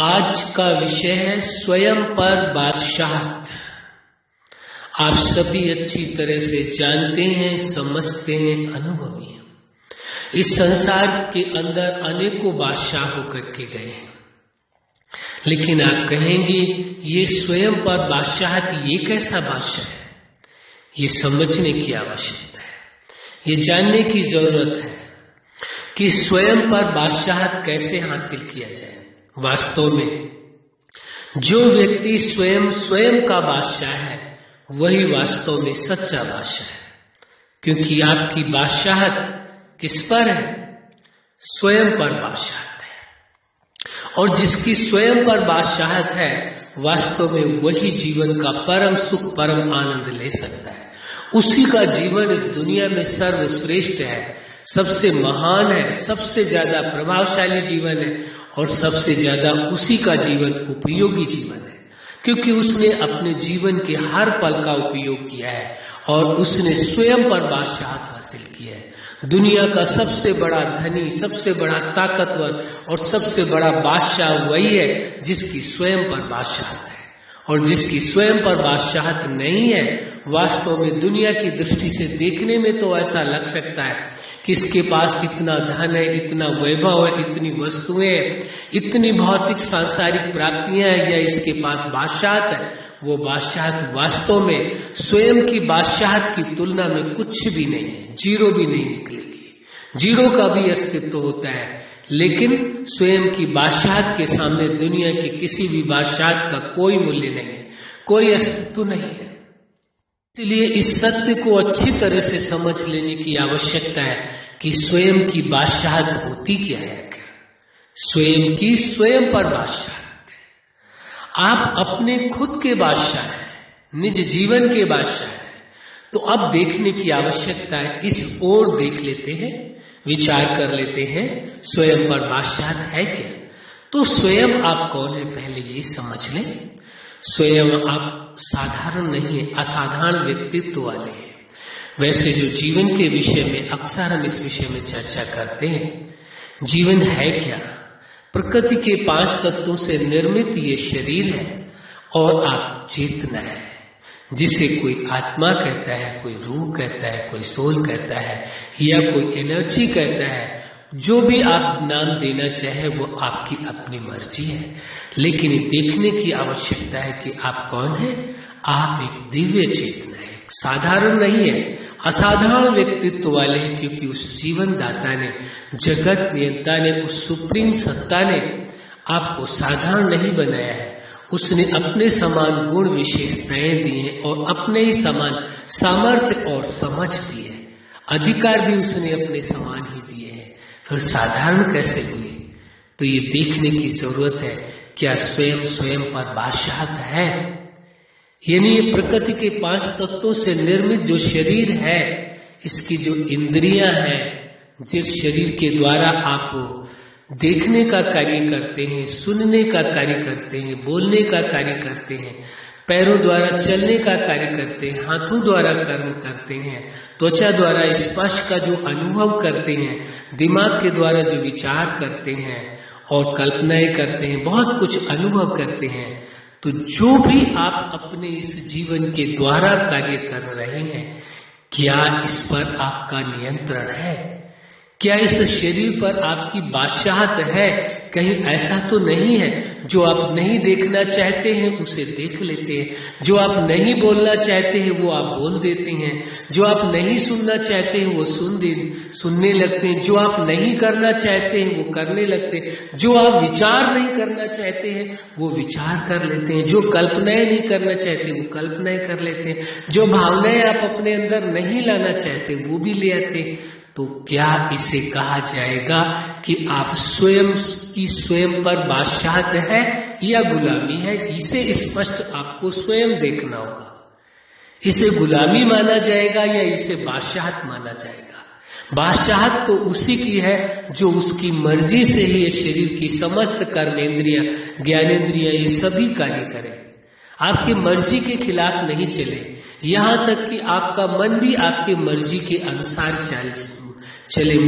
आज का विषय है स्वयं पर बादशाहत। आप सभी अच्छी तरह से जानते हैं, समझते हैं, अनुभवी हैं। इस संसार के अंदर अनेकों बादशाह होकर के गए हैं, लेकिन आप कहेंगे ये स्वयं पर बादशाहत ये कैसा बादशाह है? ये समझने की आवश्यकता है, ये जानने की जरूरत है कि स्वयं पर बादशाहत कैसे हासिल किया जाए। वास्तव में जो व्यक्ति स्वयं का बादशाह है वही वास्तव में सच्चा बादशाह है, क्योंकि आपकी बादशाहत किस पर है? स्वयं पर बादशाहत है। और जिसकी स्वयं पर बादशाहत है वास्तव में वही जीवन का परम सुख, परम आनंद ले सकता है। उसी का जीवन इस दुनिया में सर्वश्रेष्ठ है, सबसे महान है, सबसे ज्यादा प्रभावशाली जीवन है और सबसे ज्यादा उसी का जीवन उपयोगी जीवन है, क्योंकि उसने अपने जीवन के हर पल का उपयोग किया है और उसने स्वयं पर बादशाहत हासिल किया है। दुनिया का सबसे बड़ा धनी, सबसे बड़ा ताकतवर और सबसे बड़ा बादशाह वही है जिसकी स्वयं पर बादशाहत है। और जिसकी स्वयं पर बादशाहत नहीं है, वास्तव में दुनिया की दृष्टि से देखने में तो ऐसा लग सकता है कि इसके पास इतना धन है, इतना वैभव है, इतनी वस्तुएं हैं, इतनी भौतिक सांसारिक प्राप्तियां हैं, या इसके पास बादशाहत है। वो बादशाहत वास्तव में स्वयं की बादशाहत की तुलना में कुछ भी नहीं है, जीरो भी नहीं निकलेगी। जीरो का भी अस्तित्व होता है, लेकिन स्वयं की बादशाहत के सामने दुनिया की किसी भी बादशाहत का कोई मूल्य नहीं है, कोई अस्तित्व नहीं है। इसलिए इस सत्य को अच्छी तरह से समझ लेने की आवश्यकता है कि स्वयं की बादशाहत होती क्या है। आखिर स्वयं की स्वयं पर बादशाहत है। आप अपने खुद के बादशाह हैं, निज जीवन के बादशाह हैं। तो अब देखने की आवश्यकता है, इस ओर देख लेते हैं, विचार कर लेते हैं स्वयं पर बादशाहत है क्या। तो स्वयं आप कौन है पहले ये समझ लें। स्वयं आप साधारण नहीं है, असाधारण व्यक्तित्व वाले हैं। वैसे जो जीवन के विषय में अक्सर हम इस विषय में चर्चा करते हैं, जीवन है क्या? प्रकृति के 5 तत्वों से निर्मित ये शरीर है और आप चेतना है, जिसे कोई आत्मा कहता है, कोई रूह कहता है, कोई सोल कहता है, या कोई एनर्जी कहता है। जो भी आप नाम देना चाहे वो आपकी अपनी मर्जी है, लेकिन ये देखने की आवश्यकता है कि आप कौन हैं। आप एक दिव्य चेतना है, साधारण नहीं है, असाधारण व्यक्तित्व वाले हैं, क्योंकि उस जीवन दाता ने, जगत नियंता ने, उस सुप्रीम सत्ता ने आपको साधारण नहीं बनाया है। उसने अपने समान गुण विशेषताएं दी हैं और अपने ही समान सामर्थ्य और समझ दी है। अधिकार भी उसने अपने समान ही दिए हैं, फिर साधारण कैसे हुए? तो ये देखने की जरूरत है, क्या स्वयं पर बादशाहत है? यानी ये प्रकृति के 5 तत्वों से निर्मित जो शरीर है, इसकी जो इंद्रियां हैं, जिस शरीर के द्वारा आप देखने का कार्य करते हैं, सुनने का कार्य करते हैं, बोलने का कार्य करते हैं, पैरों द्वारा चलने का कार्य करते हैं, हाथों द्वारा कर्म करते हैं, त्वचा द्वारा स्पर्श का जो अनुभव करते हैं, दिमाग के द्वारा जो विचार करते हैं और कल्पनाएं करते हैं, बहुत कुछ अनुभव करते हैं। तो जो भी आप अपने इस जीवन के द्वारा कार्य कर रहे हैं, क्या इस पर आपका नियंत्रण है? क्या इस शरीर पर आपकी बादशाहत है? कहीं ऐसा तो नहीं है जो आप नहीं देखना चाहते हैं उसे देख लेते हैं, जो आप नहीं बोलना चाहते हैं वो आप बोल देते हैं, जो आप नहीं सुनना चाहते हैं वो सुनने लगते हैं, जो आप नहीं करना चाहते हैं वो करने लगते हैं, जो आप विचार नहीं करना चाहते हैं वो विचार कर लेते हैं, जो कल्पनाएं नहीं करना चाहते वो कल्पनाएं कर लेते हैं, जो भावनाएं आप अपने अंदर नहीं लाना चाहते वो भी ले आते हैं। तो क्या इसे कहा जाएगा कि आप स्वयं पर बादशाहत है या गुलामी है? इसे स्पष्ट आपको स्वयं देखना होगा। इसे गुलामी माना जाएगा या इसे बादशाहत माना जाएगा? बादशाहत तो उसी की है जो उसकी मर्जी से ही ये शरीर की समस्त कर्मेंद्रियां, ज्ञानेंद्रियां, ये सभी कार्य करें, आपकी मर्जी के खिलाफ नहीं चले। यहां तक कि आपका मन भी आपके मर्जी के अनुसार चले।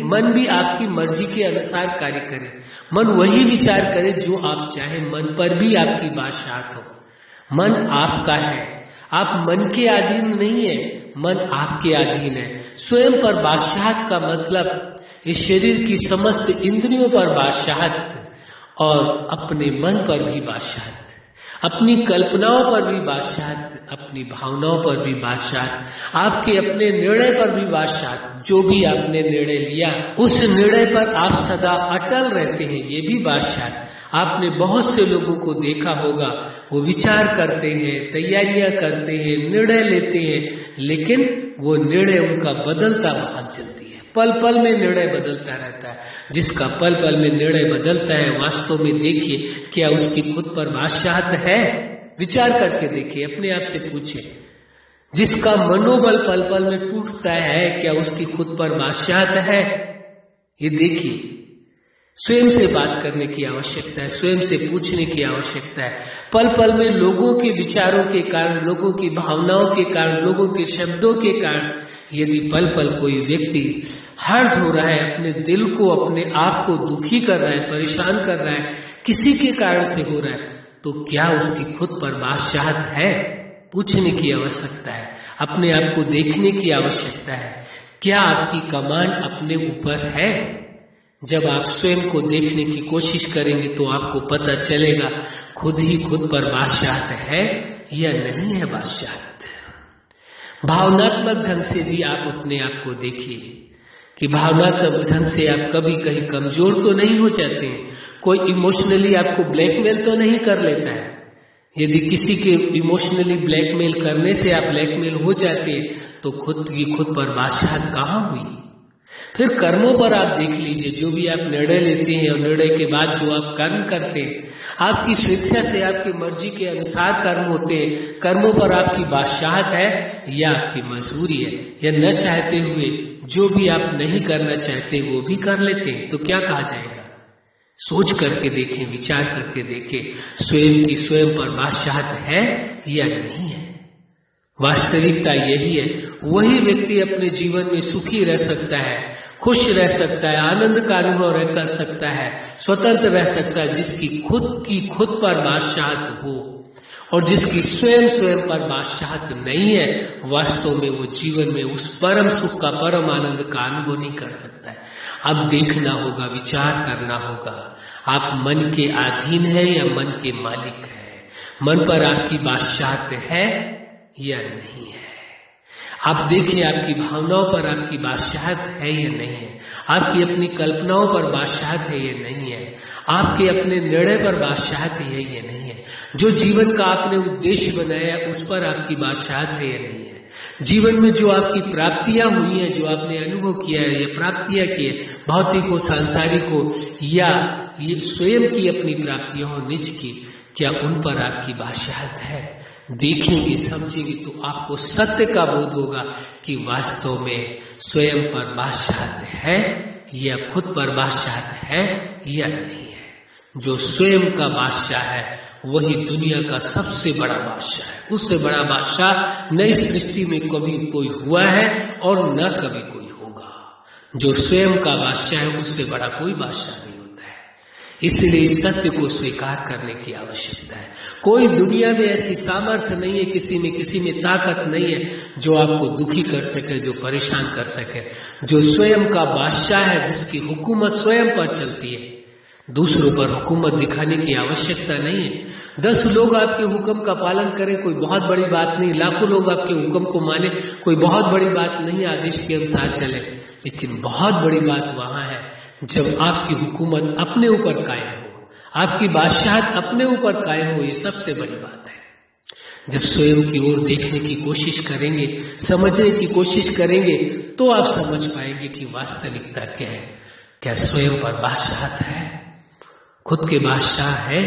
मन भी आपकी मर्जी के अनुसार कार्य करे। मन वही विचार करे जो आप चाहे। मन पर भी आपकी बादशाहत हो। मन आपका है, आप मन के अधीन नहीं है, मन आपके अधीन है। स्वयं पर बादशाहत का मतलब इस शरीर की समस्त इंद्रियों पर बादशाहत और अपने मन पर भी बादशाहत, अपनी कल्पनाओं पर भी बादशाहत, अपनी भावनाओं पर भी बादशाहत, आपके अपने निर्णय पर भी बादशाहत। जो भी आपने निर्णय लिया उस निर्णय पर आप सदा अटल रहते हैं, ये भी बादशाहत। आपने बहुत से लोगों को देखा होगा, वो विचार करते हैं, तैयारियां करते हैं, निर्णय लेते हैं, लेकिन वो निर्णय उनका बदलता बहुत जल्दी है। पल पल में निर्णय बदलता रहता है। जिसका पल पल में निर्णय बदलता है, वास्तव में देखिए क्या उसकी खुद पर बादशाहत है? विचार करके देखिए, अपने आप से पूछिए। जिसका मनोबल पल पल में टूटता है, क्या उसकी खुद पर बादशाहत है? ये देखिए। स्वयं से बात करने की आवश्यकता है, स्वयं से पूछने की आवश्यकता है। पल पल में लोगों के विचारों के कारण, लोगों की भावनाओं के कारण, लोगों के शब्दों के कारण यदि पल पल कोई व्यक्ति हर्ट हो रहा है, अपने दिल को, अपने आप को दुखी कर रहा है, परेशान कर रहा है, किसी के कारण से हो रहा है, तो क्या उसकी खुद पर बादशाहत है? पूछने की आवश्यकता है, अपने आप को देखने की आवश्यकता है। क्या आपकी कमांड अपने ऊपर है? जब आप स्वयं को देखने की कोशिश करेंगे तो आपको पता चलेगा खुद ही खुद पर बादशाहत है या नहीं है बादशाहत। भावनात्मक ढंग से भी आप अपने आप को देखिए कि भावनात्मक ढंग से आप कभी कहीं कमजोर तो नहीं हो जाते हैं। कोई इमोशनली आपको ब्लैकमेल तो नहीं कर लेता है। यदि किसी के इमोशनली ब्लैकमेल करने से आप ब्लैकमेल हो जाते हैं तो खुद की खुद पर बादशाहत कहाँ हुई? फिर कर्मों पर आप देख लीजिए। जो भी आप निर्णय लेते हैं और निर्णय के बाद जो आप कर्म करते हैं, आपकी स्वेच्छा से, आपकी मर्जी के अनुसार कर्म होते हैं। कर्मों पर आपकी बादशाहत है या आपकी मजबूरी है, या न चाहते हुए जो भी आप नहीं करना चाहते वो भी कर लेते हैं, तो क्या कहा जाएगा? सोच करके देखें, विचार करके देखें, स्वयं की स्वयं पर बादशाहत है या नहीं है। वास्तविकता यही है। वही व्यक्ति अपने जीवन में सुखी रह सकता है, खुश रह सकता है, आनंद का अनुभव कर सकता है, स्वतंत्र रह सकता है, जिसकी खुद पर बादशाहत हो। और जिसकी स्वयं पर बादशाहत नहीं है, वास्तव में वो जीवन में उस परम सुख का, परम आनंद का अनुभव नहीं कर सकता है। अब देखना होगा, विचार करना होगा, आप मन के अधीन है या मन के मालिक है? मन पर आपकी बादशाहत है या नहीं है? आप देखिए, आपकी भावनाओं पर आपकी बादशाहत है या नहीं है? आपकी अपनी कल्पनाओं पर बादशाहत है या नहीं है? आपके अपने निर्णय पर बादशाहत है या नहीं है? जो जीवन का आपने उद्देश्य बनाया उस पर आपकी बादशाहत है या नहीं है? जीवन में जो आपकी प्राप्तियां हुई हैं, जो आपने अनुभव किया है या प्राप्तियां की है, भौतिक हो, सांसारिक हो, या ये स्वयं की अपनी प्राप्तियां हो, निज की, क्या उन पर आपकी बादशाहत है? देखेंगे, समझेंगे तो आपको सत्य का बोध होगा कि वास्तव में स्वयं पर बादशाहत है या खुद पर बादशाहत है या नहीं है। जो स्वयं का बादशाह है वही दुनिया का सबसे बड़ा बादशाह है। उससे बड़ा बादशाह न इस सृष्टि में कभी कोई हुआ है और न कभी कोई होगा। जो स्वयं का बादशाह है उससे बड़ा कोई बादशाह नहीं होता है। इसलिए इस सत्य को स्वीकार करने की आवश्यकता है। कोई दुनिया में ऐसी सामर्थ्य नहीं है, किसी में ताकत नहीं है जो आपको दुखी कर सके, जो परेशान कर सके। जो स्वयं का बादशाह है, जिसकी हुकूमत स्वयं पर चलती है, दूसरों पर हुकूमत दिखाने की आवश्यकता नहीं है। 10 लोग आपके हुक्म का पालन करें, कोई बहुत बड़ी बात नहीं। लाखों लोग आपके हुक्म को माने, कोई बहुत बड़ी बात नहीं, आदेश के अनुसार चले। लेकिन बहुत बड़ी बात वहां है जब आपकी हुकूमत अपने ऊपर कायम हो, आपकी बादशाहत अपने ऊपर कायम हो। ये सबसे बड़ी बात है। जब स्वयं की ओर देखने की कोशिश करेंगे, समझने की कोशिश करेंगे, तो आप समझ पाएंगे कि वास्तविकता क्या है। क्या स्वयं पर बादशाहत है, खुद के बादशाह है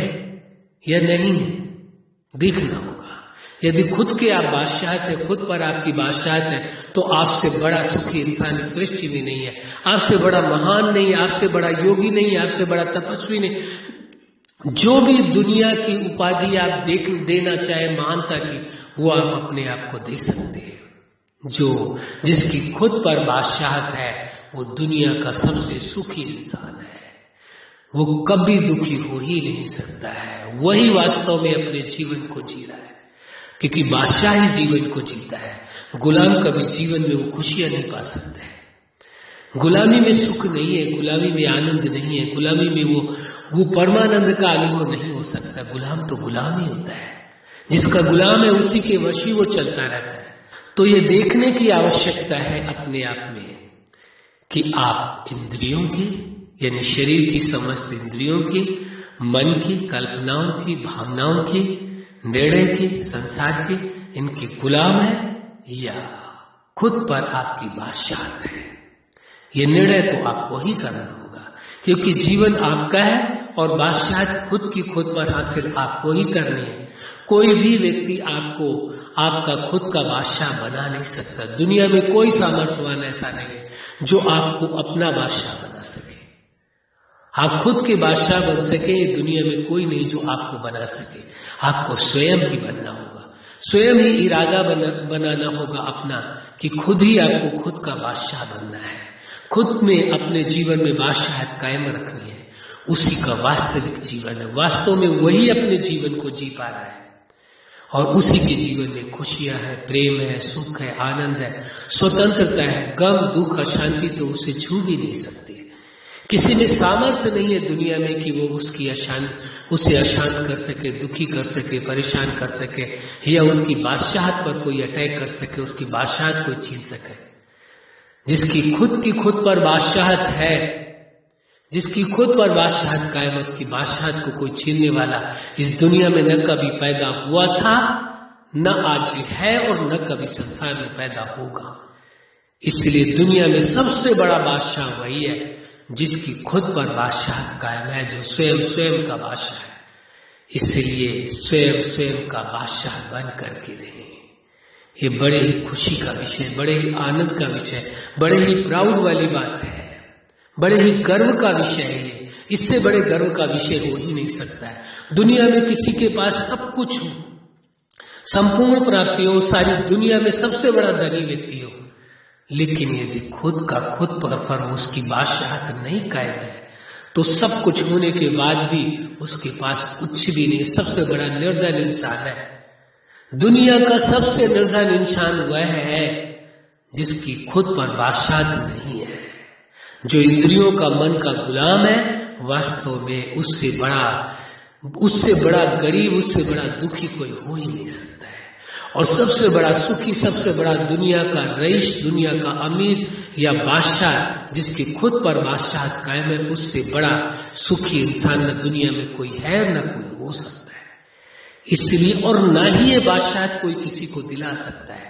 या नहीं है? देखना होगा। यदि खुद के आप बादशाहत है, खुद पर आपकी बादशाहत है, तो आपसे बड़ा सुखी इंसान इस सृष्टि में नहीं है। आपसे बड़ा महान नहीं, आपसे बड़ा योगी नहीं, आपसे बड़ा तपस्वी नहीं। जो भी दुनिया की उपाधि आप देना चाहे महानता की, वो आप अपने आप को दे सकते हैं। जिसकी खुद पर बादशाहत है वो दुनिया का सबसे सुखी इंसान है। वो कभी दुखी हो ही नहीं सकता है। वही वास्तव में अपने जीवन को जी रहा है, क्योंकि बादशाह ही जीवन को जीता है। गुलाम कभी जीवन में वो खुशियां नहीं पा सकता है। गुलामी में सुख नहीं है, गुलामी में आनंद नहीं है, गुलामी में वो परमानंद का अनुभव नहीं हो सकता। गुलाम तो गुलाम ही होता है। जिसका गुलाम है उसी के वश ही वो चलता रहता है। तो ये देखने की आवश्यकता है अपने आप में कि आप इंद्रियों की, यानी शरीर की समस्त इंद्रियों की, मन की, कल्पनाओं की, भावनाओं की, निर्णय की, संसार की, इनके गुलाम है या खुद पर आपकी बादशाहत है। ये निर्णय तो आपको ही करना होगा, क्योंकि जीवन आपका है और बादशाहत खुद की खुद पर हासिल आपको ही करनी है। कोई भी व्यक्ति आपको आपका खुद का बादशाह बना नहीं सकता। दुनिया में कोई सामर्थ्यवान ऐसा नहीं है जो आपको अपना बादशाह बना सके। आप खुद के बादशाह बन सके, दुनिया में कोई नहीं जो आपको बना सके। आपको स्वयं ही बनना होगा, स्वयं ही इरादा बनाना होगा अपना कि खुद ही आपको खुद का बादशाह बनना है। खुद में अपने जीवन में बादशाहत कायम रखनी है। उसी का वास्तविक जीवन है। वास्तव में वही अपने जीवन को जी पा रहा है और उसी के जीवन में खुशियां है, प्रेम है, सुख है, आनंद है, स्वतंत्रता है। गम, दुख, अशांति तो उसे छू भी नहीं सकती। किसी में सामर्थ्य नहीं है दुनिया में कि वो उसे अशांत कर सके, दुखी कर सके, परेशान कर सके, या उसकी बादशाहत पर कोई अटैक कर सके, उसकी बादशाहत कोई छीन सके। जिसकी खुद की खुद पर बादशाहत है, जिसकी खुद पर बादशाहत कायम, उसकी बादशाहत को कोई छीनने वाला इस दुनिया में न कभी पैदा हुआ था, न आज है और न कभी संसार में पैदा होगा। इसलिए दुनिया में सबसे बड़ा बादशाह वही है जिसकी खुद पर बादशाहत कायम है, जो स्वयं का बादशाह है। इसलिए स्वयं का बादशाह बन करके रहे। ये बड़े ही खुशी का विषय, बड़े ही आनंद का विषय, बड़े ही प्राउड वाली बात है, बड़े ही गर्व का विषय है ये। इससे बड़े गर्व का विषय हो ही नहीं सकता है। दुनिया में किसी के पास सब कुछ हो, संपूर्ण प्राप्ति हो, सारी दुनिया में सबसे बड़ा धनी व्यक्ति हो, लेकिन यदि खुद का खुद पर उसकी बादशाहत नहीं कायम है तो सब कुछ होने के बाद भी उसके पास कुछ भी नहीं। सबसे बड़ा निर्धन इंसान है। दुनिया का सबसे निर्धन इंसान वह है जिसकी खुद पर बादशाहत नहीं है, जो इंद्रियों का, मन का गुलाम है। वास्तव में उससे बड़ा गरीब, उससे बड़ा दुखी कोई हो ही नहीं सकता है। और सबसे बड़ा सुखी, सबसे बड़ा दुनिया का रईस, दुनिया का अमीर या बादशाह जिसकी खुद पर बादशाहत कायम है, उससे बड़ा सुखी इंसान न दुनिया में कोई है न कोई हो सकता है। इसलिए और ना ही ये बादशाहत कोई किसी को दिला सकता है।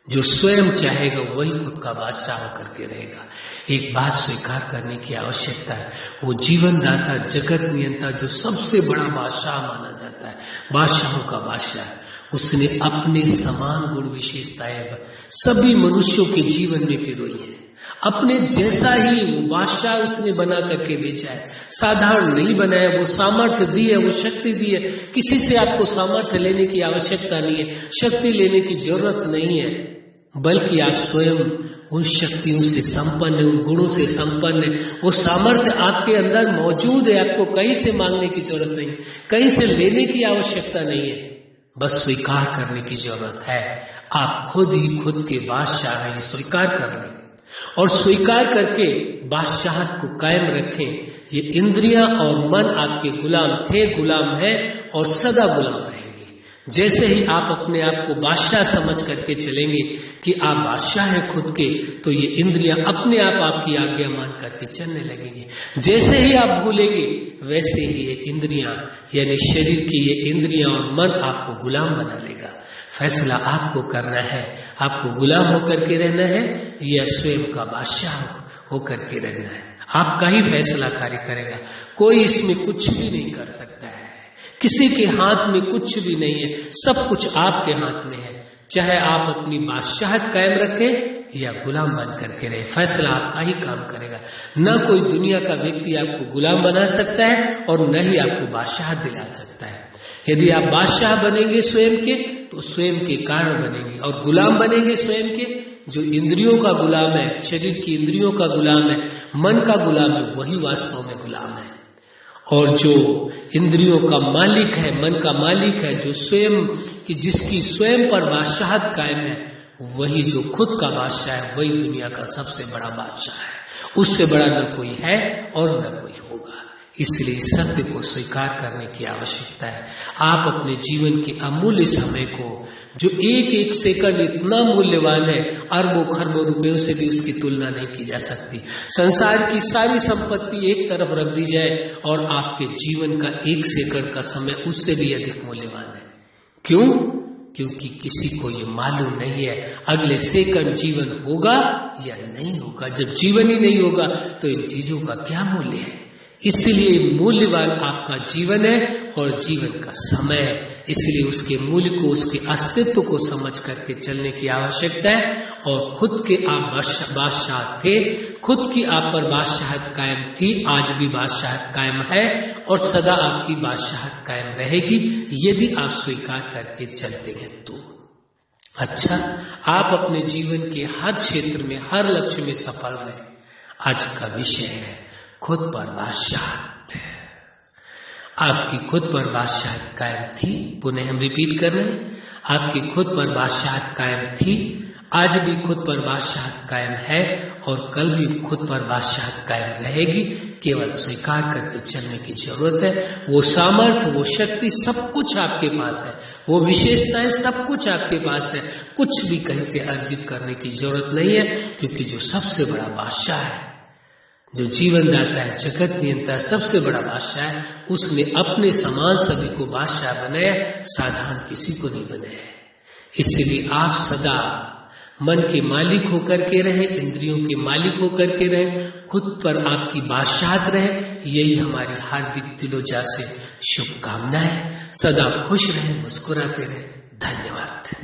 जो स्वयं चाहेगा वही खुद का बादशाह होकर के रहेगा। एक बात स्वीकार करने की आवश्यकता है, वो जीवन दाता, जगत नियंता, जो सबसे बड़ा बादशाह माना जाता है, बादशाहों का बादशाह, उसने अपने समान गुण विशेषताएं सभी मनुष्यों के जीवन में पिरोई है। अपने जैसा ही वो बादशाह उसने बना करके भेजा है। साधारण नहीं बनाया, वो सामर्थ्य दी है, वो शक्ति दी है। किसी से आपको सामर्थ्य लेने की आवश्यकता नहीं है, शक्ति लेने की जरूरत नहीं है, बल्कि आप स्वयं उन शक्तियों से संपन्न, उन गुणों से संपन्न है। वो सामर्थ्य आपके अंदर मौजूद है। आपको कहीं से मांगने की जरूरत नहीं, कहीं से लेने की आवश्यकता नहीं है, बस स्वीकार करने की जरूरत है। आप खुद ही खुद के बादशाह हैं, स्वीकार कर लें और स्वीकार करके बादशाहत को कायम रखें। ये इंद्रियां और मन आपके गुलाम थे, गुलाम है और सदा गुलाम रहेंगे। जैसे ही आप अपने आप को बादशाह समझ करके चलेंगे कि आप बादशाह हैं खुद के, तो ये इंद्रियां अपने आप आपकी आज्ञा मान करके चलने लगेंगी। जैसे ही आप भूलेंगे वैसे ही ये इंद्रियां, यानी शरीर की ये इंद्रियां और मन आपको गुलाम बना लेगा। फैसला आपको करना है, आपको गुलाम होकर के रहना है या स्वयं का बादशाह होकर के रहना है। आपका ही फैसला कार्य करेगा। कोई इसमें कुछ भी नहीं कर सकता है। किसी के हाथ में कुछ भी नहीं है, सब कुछ आपके हाथ में है। चाहे आप अपनी बादशाहत कायम रखें या गुलाम बन करके रहे, फैसला आपका ही काम करेगा। न कोई दुनिया का व्यक्ति आपको गुलाम बना सकता है और न ही आपको बादशाहत दिला सकता है। यदि आप बादशाह बनेंगे स्वयं के, तो स्वयं के कारण बनेंगे, और गुलाम बनेंगे स्वयं के, जो इंद्रियों का गुलाम है, शरीर की इंद्रियों का गुलाम है, मन का गुलाम है, वही वास्तव में गुलाम है। और जो इंद्रियों का मालिक है, मन का मालिक है, जो स्वयं की जिसकी स्वयं पर बादशाहत कायम है, वही जो खुद का बादशाह है, वही दुनिया का सबसे बड़ा बादशाह है। उससे बड़ा न कोई है और न कोई होगा। इसलिए इस सत्य को स्वीकार करने की आवश्यकता है। आप अपने जीवन के अमूल्य समय को, जो एक एक सेकंड इतना मूल्यवान है, अरबों खरबों रुपयों से भी उसकी तुलना नहीं की जा सकती। संसार की सारी संपत्ति एक तरफ रख दी जाए और आपके जीवन का एक सेकंड का समय उससे भी अधिक मूल्यवान है। क्यों? क्योंकि किसी को ये मालूम नहीं है अगले सेकंड जीवन होगा या नहीं होगा। जब जीवन ही नहीं होगा तो इन चीजों का क्या मूल्य है? इसलिए मूल्यवान आपका जीवन है और जीवन का समय है। इसलिए उसके मूल्य को, उसके अस्तित्व को समझ करके चलने की आवश्यकता है। और खुद के आप बादशाह थे, खुद की आप पर बादशाहत कायम थी, आज भी बादशाहत कायम है और सदा आपकी बादशाहत कायम रहेगी यदि आप स्वीकार करके चलते हैं तो। अच्छा, आप अपने जीवन के हर क्षेत्र में, हर लक्ष्य में सफल रहे। आज का विषय है खुद पर बादशाहत। आपकी खुद पर बादशाहत कायम थी। पुनः हम रिपीट कर रहे हैं, आपकी खुद पर बादशाहत कायम थी, आज भी खुद पर बादशाहत कायम है और कल भी खुद पर बादशाहत कायम रहेगी। केवल स्वीकार करके चलने की जरूरत है। वो सामर्थ्य, वो शक्ति, सब कुछ आपके पास है, वो विशेषताएं सब कुछ आपके पास है। कुछ भी कहीं से अर्जित करने की जरूरत नहीं है, क्योंकि जो सबसे बड़ा बादशाह है, जो जीवन दाता है, जगत नियंता, सबसे बड़ा बादशाह है, उसने अपने समान सभी को बादशाह बनाया, साधारण किसी को नहीं बनाया। इसलिए आप सदा मन के मालिक होकर के रहे, इंद्रियों के मालिक होकर के रहे, खुद पर आपकी बादशाहत रहे। यही हमारी हार्दिक दिलोजा से शुभकामनाएं। सदा खुश रहे, मुस्कुराते रहे। धन्यवाद।